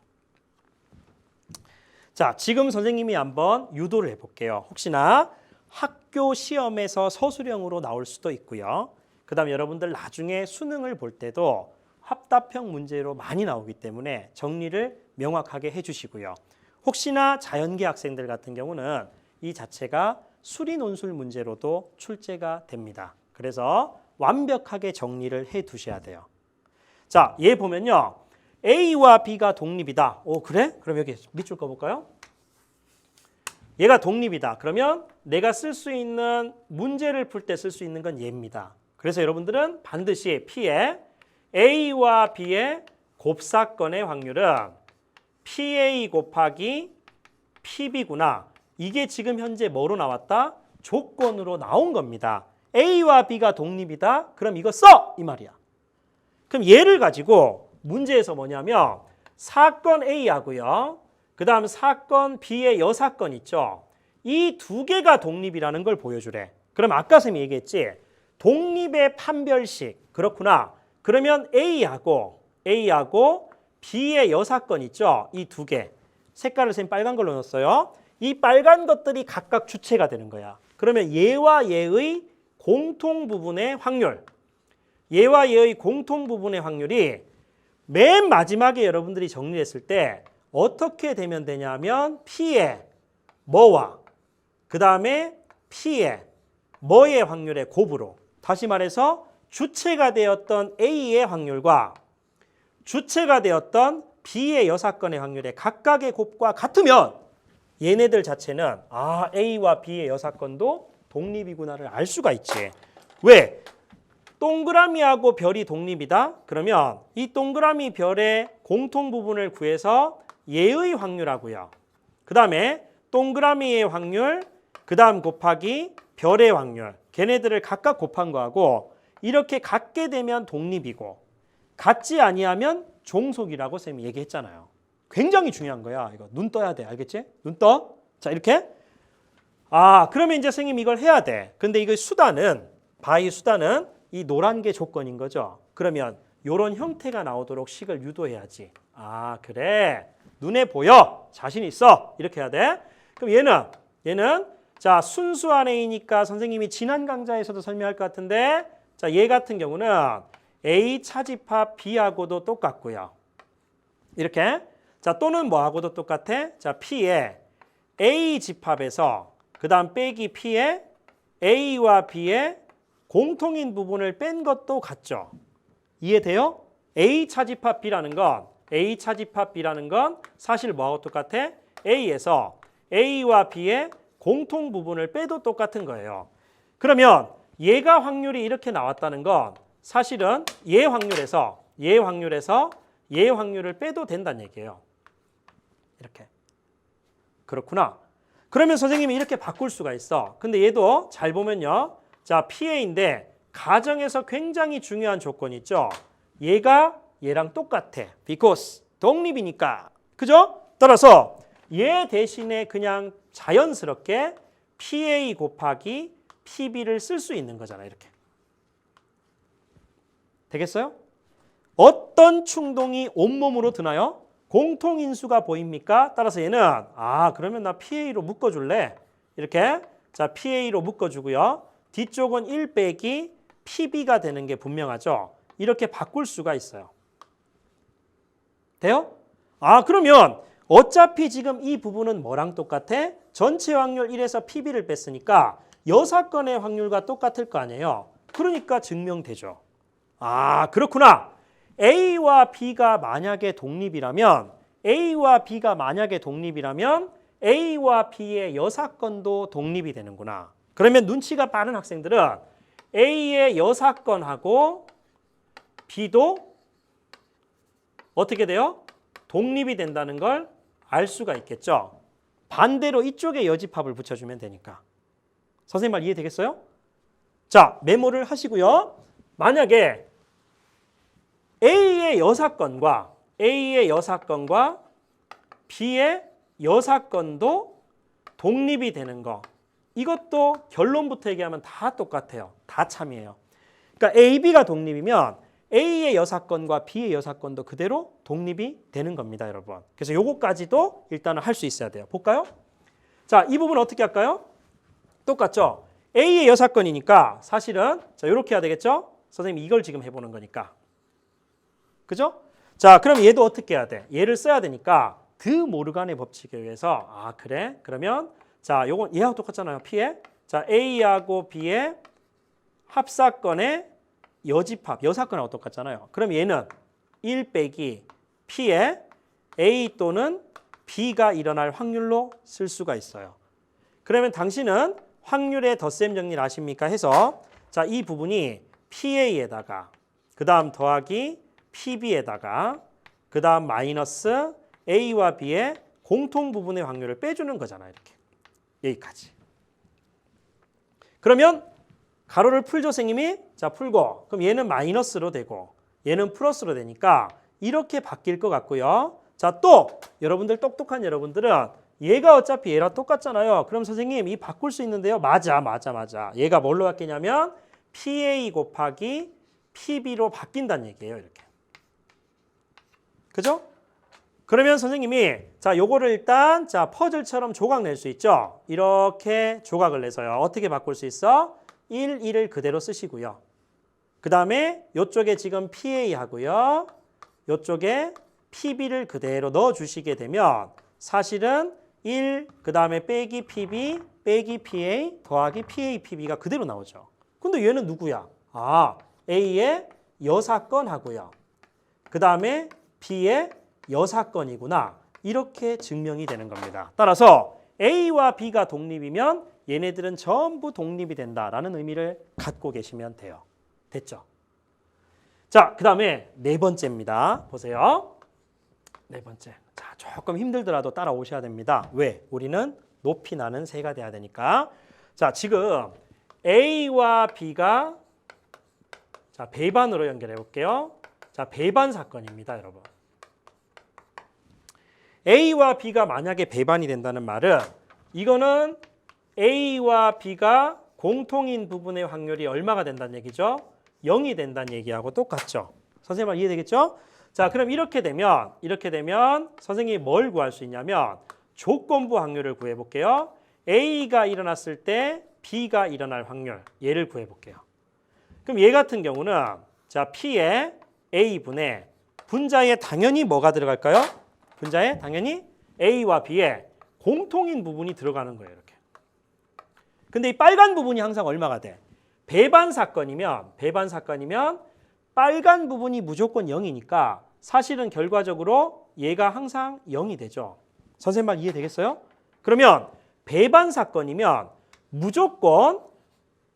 자, 지금 선생님이 한번 유도를 해볼게요. 혹시나 학교 시험에서 서술형으로 나올 수도 있고요. 그 다음 여러분들 나중에 수능을 볼 때도 합답형 문제로 많이 나오기 때문에 정리를 명확하게 해주시고요. 혹시나 자연계 학생들 같은 경우는 이 자체가 수리 논술 문제로도 출제가 됩니다. 그래서 완벽하게 정리를 해 두셔야 돼요. 자, 얘 보면요. A와 B가 독립이다. 오, 그래? 그럼 여기 밑줄 꺼볼까요? 얘가 독립이다. 그러면 내가 쓸 수 있는 문제를 풀 때 쓸 수 있는 건 얘입니다. 그래서 여러분들은 반드시 P의 A와 B의 곱사건의 확률은 PA 곱하기 PB구나. 이게 지금 현재 뭐로 나왔다? 조건으로 나온 겁니다. A와 B가 독립이다. 그럼 이거 써! 이 말이야. 그럼 얘를 가지고 문제에서 뭐냐면 사건 A하고요. 그 다음 사건 B의 여사건 있죠. 이 두 개가 독립이라는 걸 보여주래. 그럼 아까 쌤이 얘기했지. 독립의 판별식. 그렇구나. 그러면 A하고 B의 여사건 있죠. 이 두 개. 색깔을 쌤 빨간 걸로 넣었어요. 이 빨간 것들이 각각 주체가 되는 거야. 그러면 얘와 얘의 공통 부분의 확률. 얘와 얘의 공통 부분의 확률이 맨 마지막에 여러분들이 정리했을 때 어떻게 되면 되냐면 P의 뭐와 그 다음에 P의 뭐의 확률의 곱으로. 다시 말해서 주체가 되었던 A의 확률과 주체가 되었던 B의 여사건의 확률의 각각의 곱과 같으면 얘네들 자체는 A와 B의 여사건도 독립이구나를 알 수가 있지. 왜? 동그라미하고 별이 독립이다? 그러면 이 동그라미 별의 공통 부분을 구해서 얘의 확률하고요. 그 다음에 동그라미의 확률, 그 다음 곱하기 별의 확률. 걔네들을 각각 곱한 거하고 이렇게 같게 되면 독립이고 같지 아니하면 종속이라고 쌤이 얘기했잖아요. 굉장히 중요한 거야. 이거 눈 떠야 돼. 알겠지? 눈 떠. 자, 이렇게. 그러면 이제 선생님 이걸 해야 돼. 근데 이거 수단은 바이 수단은 이 노란 게 조건인 거죠. 그러면 이런 형태가 나오도록 식을 유도해야지. 그래. 눈에 보여. 자신 있어. 이렇게 해야 돼. 그럼 얘는 자, 순수한 A니까 선생님이 지난 강좌에서도 설명할 것 같은데 자, 얘 같은 경우는 A 차집합 B하고도 똑같고요. 이렇게. 자, 또는 뭐하고도 똑같아? 자, P의 A 집합에서 그 다음 빼기 P의 A와 B의 공통인 부분을 뺀 것도 같죠. 이해돼요? A 차집합 B라는 건 사실 뭐하고 똑같아? A에서 A와 B의 공통 부분을 빼도 똑같은 거예요. 그러면 얘가 확률이 이렇게 나왔다는 건 사실은 얘 확률에서 얘 확률을 빼도 된다는 얘기예요. 이렇게. 그렇구나. 그러면 선생님이 이렇게 바꿀 수가 있어. 근데 얘도 잘 보면요. 자, PA인데 가정에서 굉장히 중요한 조건이 있죠. 얘가 얘랑 똑같아. because 독립이니까. 그죠? 따라서 얘 대신에 그냥 자연스럽게 PA 곱하기 PB를 쓸 수 있는 거잖아. 이렇게. 되겠어요? 어떤 충동이 온몸으로 드나요? 공통인수가 보입니까? 따라서 얘는 그러면 나 PA로 묶어줄래? 이렇게 자 PA로 묶어주고요. 뒤쪽은 1 빼기 PB가 되는 게 분명하죠. 이렇게 바꿀 수가 있어요. 돼요? 그러면 어차피 지금 이 부분은 뭐랑 똑같아? 전체 확률 1에서 PB를 뺐으니까 여사건의 확률과 똑같을 거 아니에요. 그러니까 증명되죠. 그렇구나. A와 B가 만약에 독립이라면 A와 B의 여사건도 독립이 되는구나. 그러면 눈치가 빠른 학생들은 A의 여사건하고 B도 어떻게 돼요? 독립이 된다는 걸 알 수가 있겠죠. 반대로 이쪽에 여집합을 붙여주면 되니까. 선생님 말 이해되겠어요? 자, 메모를 하시고요. 만약에 A의 여사건과 B의 여사건도 독립이 되는 거. 이것도 결론부터 얘기하면 다 똑같아요. 다 참이에요. 그러니까 A, B가 독립이면 A의 여사건과 B의 여사건도 그대로 독립이 되는 겁니다, 여러분. 그래서 요거까지도 일단은 할 수 있어야 돼요. 볼까요? 자, 이 부분 어떻게 할까요? 똑같죠? A의 여사건이니까 사실은 자, 이렇게 해야 되겠죠? 선생님이 이걸 지금 해보는 거니까. 그죠? 자, 그럼 얘도 어떻게 해야 돼? 얘를 써야 되니까 드 모르간의 법칙에 의해서 그래? 그러면 자, 요건 얘하고 똑같잖아요. P에. 자, A하고 B의 합사건의 여집합, 여사건하고 똑같잖아요. 그럼 얘는 1 빼기 P에 A 또는 B가 일어날 확률로 쓸 수가 있어요. 그러면 당신은 확률의 덧셈 정리를 아십니까? 해서 자, 이 부분이 PA에다가 그 다음 더하기 PB에다가 그 다음 마이너스 A와 B의 공통 부분의 확률을 빼주는 거잖아요. 이렇게. 여기까지. 그러면 가로를 풀죠, 선생님이? 자, 풀고. 그럼 얘는 마이너스로 되고 얘는 플러스로 되니까 이렇게 바뀔 것 같고요. 자, 또 여러분들 똑똑한 여러분들은 얘가 어차피 얘랑 똑같잖아요. 그럼 선생님 이 바꿀 수 있는데요. 맞아. 얘가 뭘로 바뀌냐면 PA 곱하기 PB로 바뀐다는 얘기예요. 이렇게. 그죠? 그러면 선생님이 자, 요거를 일단 자, 퍼즐처럼 조각 낼 수 있죠? 이렇게 조각을 내서요. 어떻게 바꿀 수 있어? 1, 1을 그대로 쓰시고요. 그 다음에 이쪽에 지금 PA 하고요. 이쪽에 PB를 그대로 넣어주시게 되면 사실은 1, 그 다음에 빼기 PB, 빼기 PA, 더하기 PA, PB가 그대로 나오죠. 근데 얘는 누구야? A의 여사건 하고요. 그 다음에 B의 여사건이구나. 이렇게 증명이 되는 겁니다. 따라서 A와 B가 독립이면 얘네들은 전부 독립이 된다라는 의미를 갖고 계시면 돼요. 됐죠? 자, 그 다음에 네 번째입니다. 보세요. 네 번째. 자, 조금 힘들더라도 따라오셔야 됩니다. 왜? 우리는 높이 나는 새가 돼야 되니까. 자, 지금 A와 B가 자, 배반으로 연결해 볼게요. 자, 배반 사건입니다, 여러분. A와 B가 만약에 배반이 된다는 말은 이거는 A와 B가 공통인 부분의 확률이 얼마가 된다는 얘기죠? 0이 된다는 얘기하고 똑같죠. 선생님 말 이해되겠죠? 자, 그럼 이렇게 되면 선생님이 뭘 구할 수 있냐면 조건부 확률을 구해 볼게요. A가 일어났을 때 B가 일어날 확률 얘를 구해 볼게요. 그럼 얘 같은 경우는 자, P의 A분의 분자에 당연히 뭐가 들어갈까요? 분자에 당연히 A와 B의 공통인 부분이 들어가는 거예요. 이렇게. 근데 이 빨간 부분이 항상 얼마가 돼? 배반 사건이면 빨간 부분이 무조건 0이니까 사실은 결과적으로 얘가 항상 0이 되죠. 선생님 말 이해되겠어요? 그러면 배반 사건이면 무조건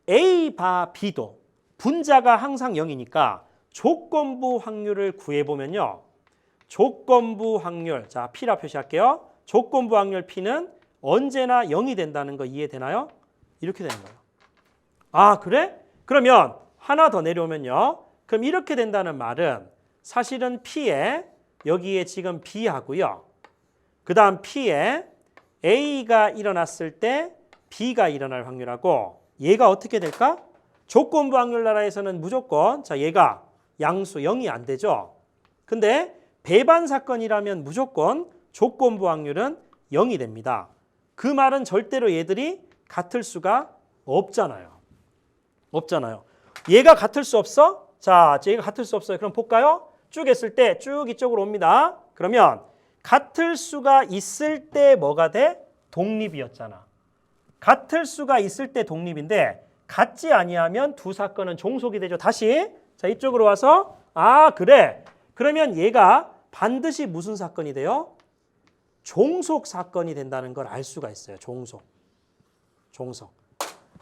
A 바 B도 분자가 항상 0이니까 조건부 확률을 구해보면요. 조건부 확률, 자 P라 표시할게요. 조건부 확률 P는 언제나 0이 된다는 거 이해되나요? 이렇게 되는 거예요. 그래? 그러면 하나 더 내려오면요. 그럼 이렇게 된다는 말은 사실은 P에 여기에 지금 B하고요. 그 다음 P에 A가 일어났을 때 B가 일어날 확률하고 얘가 어떻게 될까? 조건부 확률 나라에서는 무조건 자 얘가 양수 0이 안 되죠. 근데 배반 사건이라면 무조건 조건부 확률은 0이 됩니다. 그 말은 절대로 얘들이 같을 수가 없잖아요. 없잖아요. 얘가 같을 수 없어? 자, 얘가 같을 수 없어요. 그럼 볼까요? 쭉 했을 때 쭉 이쪽으로 옵니다. 그러면 같을 수가 있을 때 뭐가 돼? 독립이었잖아. 같을 수가 있을 때 독립인데 같지 아니하면 두 사건은 종속이 되죠. 다시 자 이쪽으로 와서 아 그래. 그러면 얘가 반드시 무슨 사건이 돼요? 종속 사건이 된다는 걸 알 수가 있어요. 종속.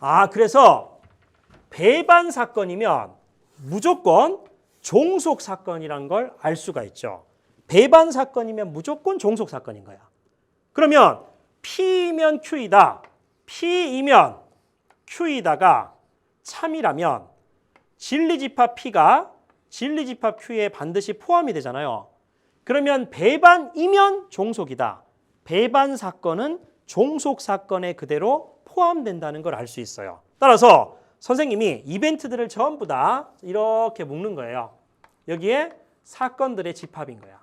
아 그래서 배반 사건이면 무조건 종속 사건이란 걸 알 수가 있죠. 배반 사건이면 무조건 종속 사건인 거야. 그러면 P이면 Q이다. P이면 Q이다가 참이라면 진리집합 P가 진리집합 Q에 반드시 포함이 되잖아요. 그러면 배반이면 종속이다. 배반 사건은 종속 사건에 그대로 포함된다는 걸 알 수 있어요. 따라서 선생님이 이벤트들을 전부 다 이렇게 묶는 거예요. 여기에 사건들의 집합인 거야.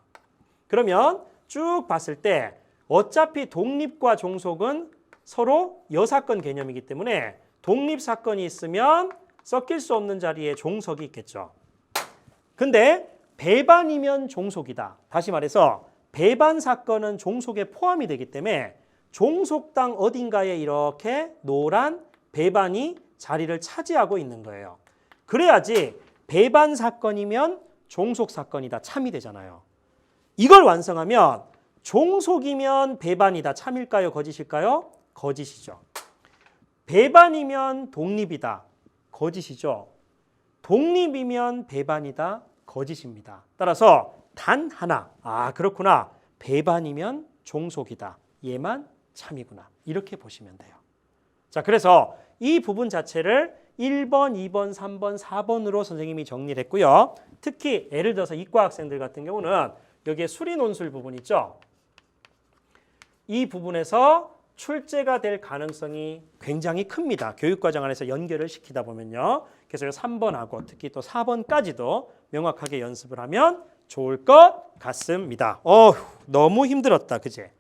그러면 쭉 봤을 때 어차피 독립과 종속은 서로 여사건 개념이기 때문에 독립사건이 있으면 섞일 수 없는 자리에 종속이 있겠죠. 근데 배반이면 종속이다. 다시 말해서 배반 사건은 종속에 포함이 되기 때문에 종속당 어딘가에 이렇게 노란 배반이 자리를 차지하고 있는 거예요. 그래야지 배반 사건이면 종속 사건이다. 참이 되잖아요. 이걸 완성하면 종속이면 배반이다. 참일까요? 거짓일까요? 거짓이죠. 배반이면 독립이다. 거짓이죠. 독립이면 배반이다. 거짓입니다. 따라서 단 하나. 아 그렇구나. 배반이면 종속이다. 얘만 참이구나. 이렇게 보시면 돼요. 자 그래서 이 부분 자체를 1번, 2번, 3번, 4번으로 선생님이 정리를 했고요. 특히 예를 들어서 이과 학생들 같은 경우는 여기에 수리 논술 부분 있죠. 이 부분에서 출제가 될 가능성이 굉장히 큽니다. 교육과정 안에서 연결을 시키다 보면요. 그래서 3번하고 특히 또 4번까지도 명확하게 연습을 하면 좋을 것 같습니다. 너무 힘들었다. 그제?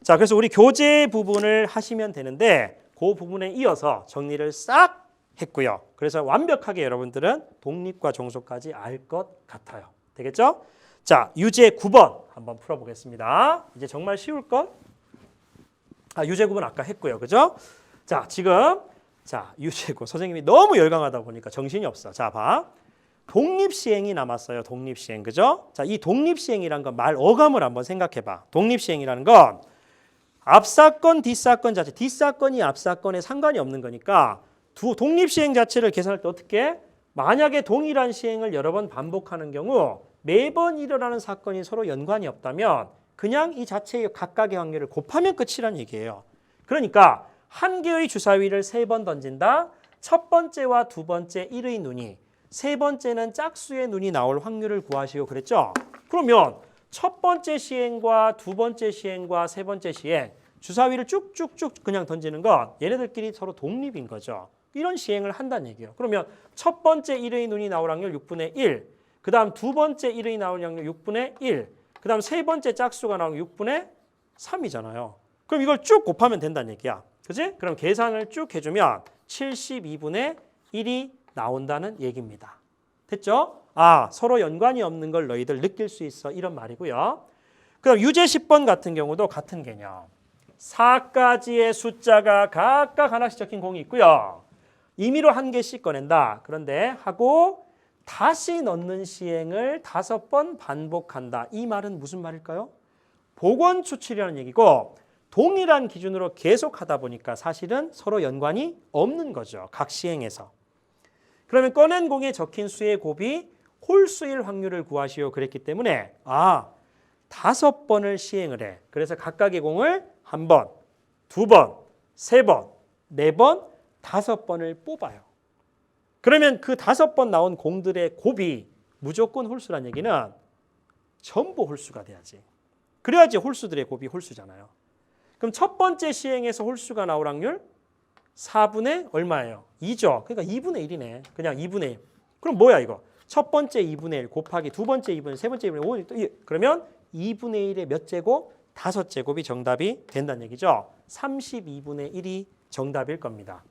자, 그래서 우리 교재 부분을 하시면 되는데 그 부분에 이어서 정리를 싹 했고요. 그래서 완벽하게 여러분들은 독립과 종속까지 알 것 같아요. 되겠죠? 자, 유제 9번 한번 풀어보겠습니다. 이제 정말 쉬울 것. 유제 9번 아까 했고요. 그죠? 자, 지금 유제 9 선생님이 너무 열광하다 보니까 정신이 없어. 자, 봐. 독립시행이 남았어요. 독립시행. 그죠? 자, 이 독립시행이란 건 말 어감을 한번 생각해 봐. 독립시행이라는 건 앞사건, 뒷사건 자체, 뒷사건이 앞사건에 상관이 없는 거니까 독립시행 자체를 계산할 때 어떻게? 만약에 동일한 시행을 여러 번 반복하는 경우 매번 일어나는 사건이 서로 연관이 없다면 그냥 이 자체의 각각의 확률을 곱하면 끝이란 얘기예요. 그러니까 한 개의 주사위를 3번 던진다. 첫 번째와 두 번째 1의 눈이, 세 번째는 짝수의 눈이 나올 확률을 구하시오 그랬죠? 그러면 첫 번째 시행과 두 번째 시행과 세 번째 시행 주사위를 쭉쭉쭉 그냥 던지는 건 얘네들끼리 서로 독립인 거죠. 이런 시행을 한다는 얘기예요. 그러면 첫 번째 1의 눈이 나올 확률 6분의 1, 그 다음 두 번째 1의 나올 확률 6분의 1, 그 다음 세 번째 짝수가 나오면 6분의 3이잖아요. 그럼 이걸 쭉 곱하면 된다는 얘기야. 그치? 그럼 계산을 쭉 해주면 72분의 1이 나온다는 얘기입니다. 됐죠? 서로 연관이 없는 걸 너희들 느낄 수 있어. 이런 말이고요. 그럼 유제 10번 같은 경우도 같은 개념. 4가지의 숫자가 각각 하나씩 적힌 공이 있고요. 임의로 한 개씩 꺼낸다. 그런데 하고 다시 넣는 시행을 5번 반복한다. 이 말은 무슨 말일까요? 복원 추출이라는 얘기고 동일한 기준으로 계속 하다 보니까 사실은 서로 연관이 없는 거죠. 각 시행에서. 그러면 꺼낸 공에 적힌 수의 곱이 홀수일 확률을 구하시오 그랬기 때문에 5번을 시행을 해. 그래서 각각의 공을 1번, 2번, 3번, 4번, 5번을 뽑아요. 그러면 그 5번 나온 공들의 곱이 무조건 홀수란 얘기는 전부 홀수가 돼야지. 그래야지 홀수들의 곱이 홀수잖아요. 그럼 첫 번째 시행에서 홀수가 나올 확률 4분의 얼마예요? 2죠. 그러니까 2분의 1이네. 그냥 2분의 1. 그럼 뭐야 이거? 첫 번째 2분의 1 곱하기 두 번째 2분의 1, 세 번째 2분의 1, 그러면 2분의 1의 몇 제곱? 5제곱이 정답이 된다는 얘기죠. 32분의 1이 정답일 겁니다.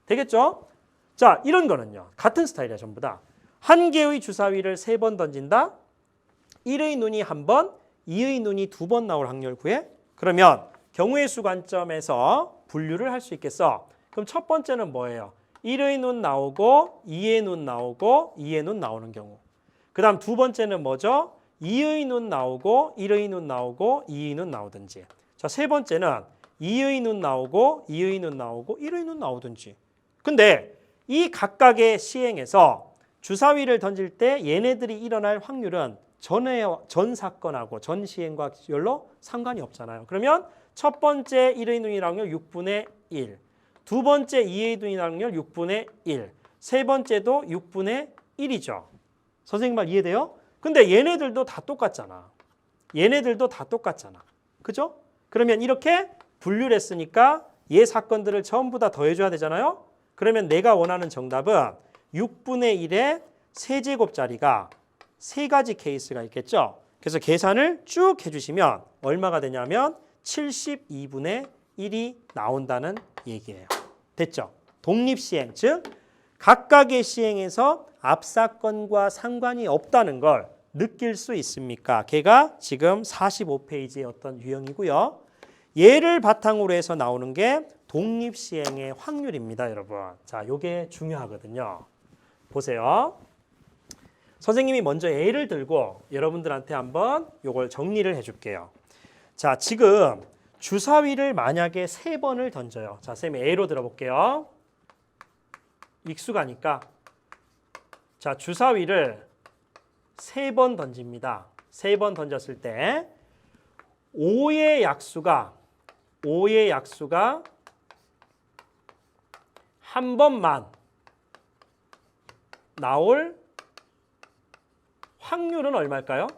되겠죠? 자, 이런 거는요. 같은 스타일이야, 전부 다. 한 개의 주사위를 3번 던진다. 1의 눈이 1번, 2의 눈이 2번 나올 확률 구해. 그러면 경우의 수 관점에서 분류를 할 수 있겠어. 그럼 첫 번째는 뭐예요? 1의 눈 나오고 2의 눈 나오고 2의 눈 나오는 경우. 그 다음 두 번째는 뭐죠? 2의 눈 나오고 1의 눈 나오고 2의 눈 나오든지. 자, 세 번째는 2의 눈 나오고 2의 눈 나오고 1의 눈 나오든지. 근데 이 각각의 시행에서 주사위를 던질 때 얘네들이 일어날 확률은 전 사건하고 전 시행과 별로 상관이 없잖아요. 그러면 첫 번째 1의 눈이랑 확률 6분의 1, 두 번째 2의 눈이랑 확률 6분의 1, 세 번째도 6분의 1이죠. 선생님 말 이해돼요? 근데 얘네들도 다 똑같잖아. 얘네들도 다 똑같잖아. 그죠? 그러면 이렇게 분류를 했으니까 얘 사건들을 전부 다 더해줘야 되잖아요. 그러면 내가 원하는 정답은 6분의 1의 세제곱짜리가 세 가지 케이스가 있겠죠. 그래서 계산을 쭉 해주시면 얼마가 되냐면 72분의 1이 나온다는 얘기예요. 됐죠? 독립시행, 즉 각각의 시행에서 앞 사건과 상관이 없다는 걸 느낄 수 있습니까? 걔가 지금 45페이지의 어떤 유형이고요. 얘를 바탕으로 해서 나오는 게 독립시행의 확률입니다, 여러분. 자, 요게 중요하거든요. 보세요. 선생님이 먼저 A를 들고 여러분들한테 한번 요걸 정리를 해줄게요. 자, 지금 주사위를 만약에 3번을 던져요. 자, 쌤이 A로 들어볼게요. 익숙하니까. 자, 주사위를 3번 던집니다. 3번 던졌을 때 5의 약수가 한 번만 나올 확률은 얼마일까요?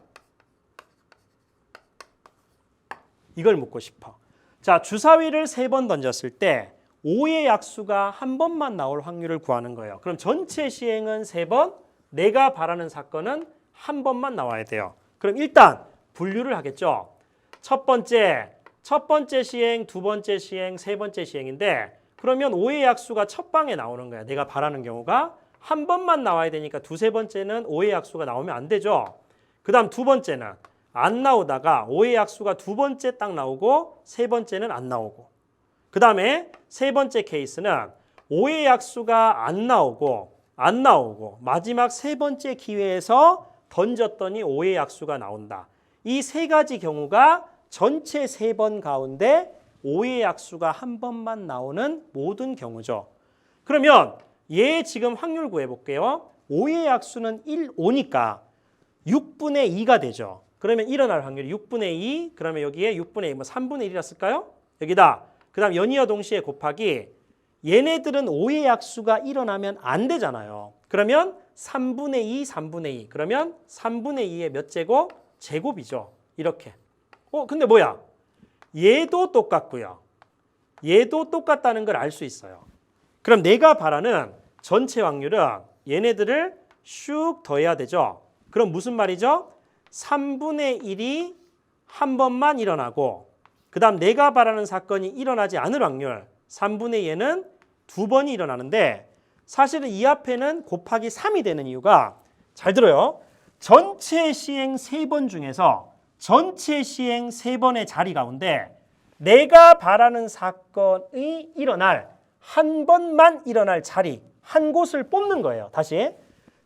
이걸 묻고 싶어. 자, 주사위를 3번 던졌을 때 5의 약수가 한 번만 나올 확률을 구하는 거예요. 그럼 전체 시행은 3번, 내가 바라는 사건은 한 번만 나와야 돼요. 그럼 일단 분류를 하겠죠. 첫 번째 시행, 두 번째 시행, 세 번째 시행인데 그러면 5의 약수가 첫 방에 나오는 거야. 내가 바라는 경우가 한 번만 나와야 되니까 두세 번째는 5의 약수가 나오면 안 되죠. 그 다음 두 번째는 안 나오다가 5의 약수가 두 번째 딱 나오고 세 번째는 안 나오고, 그 다음에 세 번째 케이스는 5의 약수가 안 나오고 마지막 세 번째 기회에서 던졌더니 5의 약수가 나온다. 이 세 가지 경우가 전체 3번 가운데 5의 약수가 한 번만 나오는 모든 경우죠. 그러면 얘 지금 확률 구해볼게요. 5의 약수는 5니까 6분의 2가 되죠. 그러면 일어날 확률이 6분의 2, 그러면 여기에 6분의 2, 뭐 3분의 1이라 쓸까요? 여기다. 그 다음 연이어 동시에 곱하기, 얘네들은 5의 약수가 일어나면 안 되잖아요. 그러면 3분의 2, 3분의 2. 그러면 3분의 2의 몇 제곱? 제곱이죠. 이렇게. 근데 뭐야? 얘도 똑같고요. 얘도 똑같다는 걸 알 수 있어요. 그럼 내가 바라는 전체 확률은 얘네들을 슉 더해야 되죠. 그럼 무슨 말이죠? 3분의 1이 한 번만 일어나고, 그 다음 내가 바라는 사건이 일어나지 않을 확률 3분의 2는 두 번이 일어나는데, 사실은 이 앞에는 곱하기 3이 되는 이유가, 잘 들어요. 전체 시행 3번 중에서 전체 시행 3번의 자리 가운데 내가 바라는 사건이 일어날 한 번만 일어날 자리, 한 곳을 뽑는 거예요. 다시,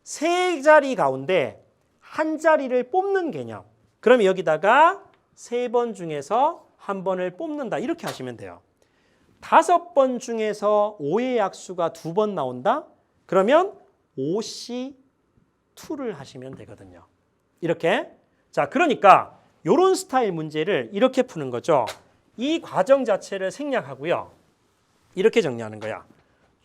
세 자리 가운데 한 자리를 뽑는 개념. 그러면 여기다가 3번 중에서 한 번을 뽑는다, 이렇게 하시면 돼요. 5번 중에서 5의 약수가 2번 나온다? 그러면 5C2를 하시면 되거든요. 이렇게. 자, 그러니까 이런 스타일 문제를 이렇게 푸는 거죠. 이 과정 자체를 생략하고요. 이렇게 정리하는 거야.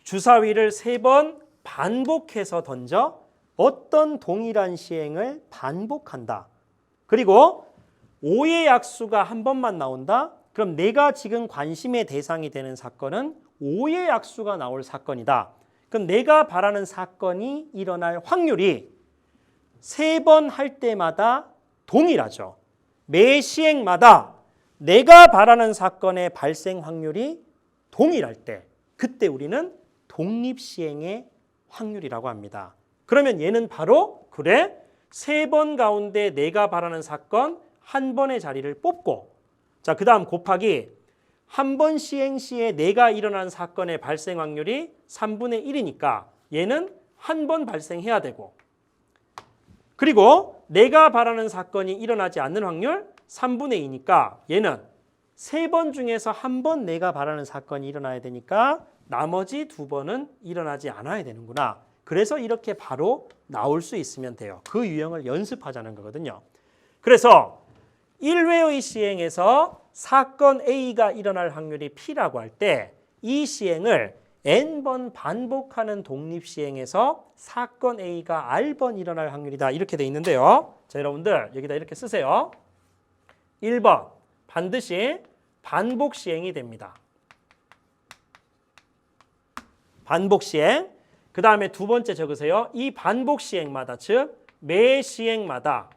주사위를 3번 반복해서 던져 어떤 동일한 시행을 반복한다. 그리고 5의 약수가 한 번만 나온다? 그럼 내가 지금 관심의 대상이 되는 사건은 5의 약수가 나올 사건이다. 그럼 내가 바라는 사건이 일어날 확률이 3번 할 때마다 동일하죠. 매 시행마다 내가 바라는 사건의 발생 확률이 동일할 때 그때 우리는 독립시행의 확률이라고 합니다. 그러면 얘는 바로 그래 3번 가운데 내가 바라는 사건 1번의 자리를 뽑고 자, 그 다음 곱하기 한 번 시행 시에 내가 일어난 사건의 발생 확률이 3분의 1이니까 얘는 한 번 발생해야 되고 그리고 내가 바라는 사건이 일어나지 않는 확률 3분의 2니까 얘는 3번 중에서 한 번 내가 바라는 사건이 일어나야 되니까 나머지 2번은 일어나지 않아야 되는구나. 그래서 이렇게 바로 나올 수 있으면 돼요. 그 유형을 연습하자는 거거든요. 그래서 1회의 시행에서 사건 A가 일어날 확률이 P라고 할 때 이 시행을 N번 반복하는 독립시행에서 사건 A가 R번 일어날 확률이다. 이렇게 돼 있는데요. 자, 여러분들 여기다 이렇게 쓰세요. 1번 반드시 반복 시행이 됩니다. 반복 시행. 그 다음에 두 번째 적으세요. 이 반복 시행마다 즉 매 시행마다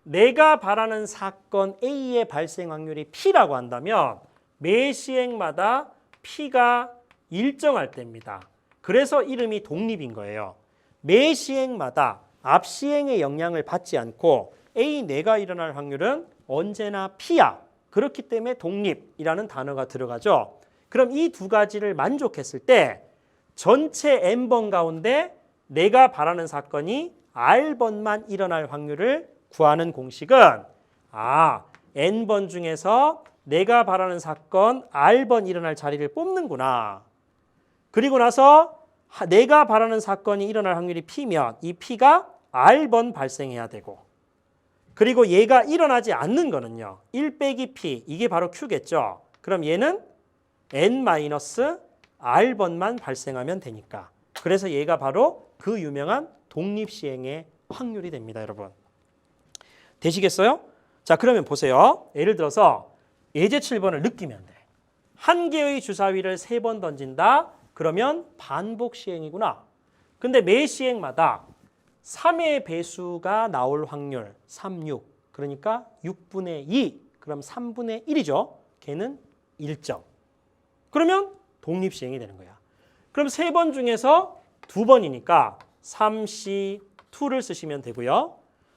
내가 바라는 사건 A의 발생 확률이 P라고 한다면 매 시행마다 P가 일정할 때입니다. 그래서 이름이 독립인 거예요. 매 시행마다 앞 시행의 영향을 받지 않고 A 내가 일어날 확률은 언제나 P야. 그렇기 때문에 독립이라는 단어가 들어가죠. 그럼 이 두 가지를 만족했을 때 전체 N번 가운데 내가 바라는 사건이 R번만 일어날 확률을 구하는 공식은 N번 중에서 내가 바라는 사건 R번 일어날 자리를 뽑는구나. 그리고 나서 내가 바라는 사건이 일어날 확률이 P면 이 P가 R번 발생해야 되고 그리고 얘가 일어나지 않는 거는요. 1 빼기 P 이게 바로 Q겠죠. 그럼 얘는 N-R번만 발생하면 되니까. 그래서 얘가 바로 그 유명한 독립시행의 확률이 됩니다. 여러분. 되시겠어요? 자, 그러면 보세요. 예를 들어서 예제 7번을 느끼면 돼. 한 개의 주사위를 3번 던진다. 그러면 반복 시행이구나. 근데 매 시행마다 3의 배수가 나올 확률 3, 6. 그러니까 6분의 2. 그럼 3분의 1이죠. 걔는 1점. 그러면 독립시행이 되는 거야. 그럼 3번 중에서 2번이니까 3C2를 쓰시면 되고요.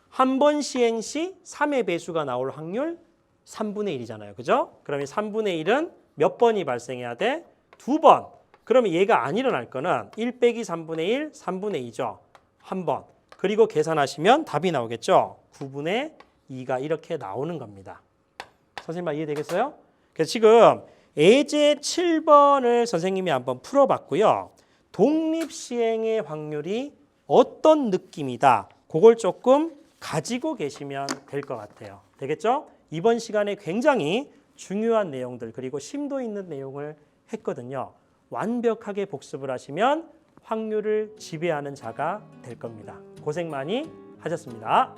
한 번 시행 시 3의 배수가 나올 확률 3분의 1이잖아요. 그죠? 그러면 3분의 1은 몇 번이 발생해야 돼? 2번. 그러면 얘가 안 일어날 거는 1 빼기 3분의 1, 3분의 2죠. 한 번. 그리고 계산하시면 답이 나오겠죠. 9분의 2가 이렇게 나오는 겁니다. 선생님 이해되겠어요? 그래서 지금 예제 7번을 선생님이 한번 풀어봤고요. 독립시행의 확률이 어떤 느낌이다. 그걸 조금 가지고 계시면 될 것 같아요. 되겠죠? 이번 시간에 굉장히 중요한 내용들 그리고 심도 있는 내용을 했거든요. 완벽하게 복습을 하시면 확률을 지배하는 자가 될 겁니다. 고생 많이 하셨습니다.